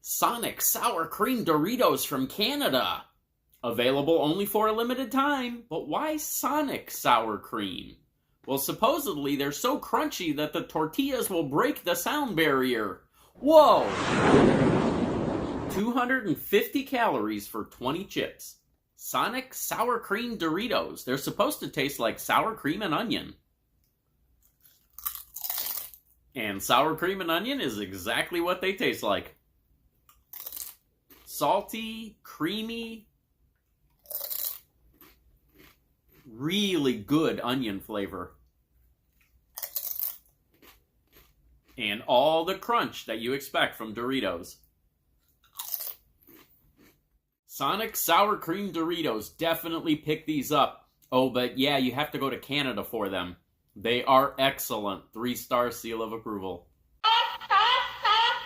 Sonic Sour Cream Doritos from Canada. Available only for a limited time, but why Sonic Sour Cream? Well, supposedly they're so crunchy that the tortillas will break the sound barrier. Whoa! 250 calories for 20 chips. Sonic Sour Cream Doritos. They're supposed to taste like sour cream and onion. And sour cream and onion is exactly what they taste like. Salty, creamy, really good onion flavor. And all the crunch that you expect from Doritos. Sonic Sour Cream Doritos. Definitely pick these up. Oh, but yeah, you have to go to Canada for them. They are excellent. 3-star seal of approval.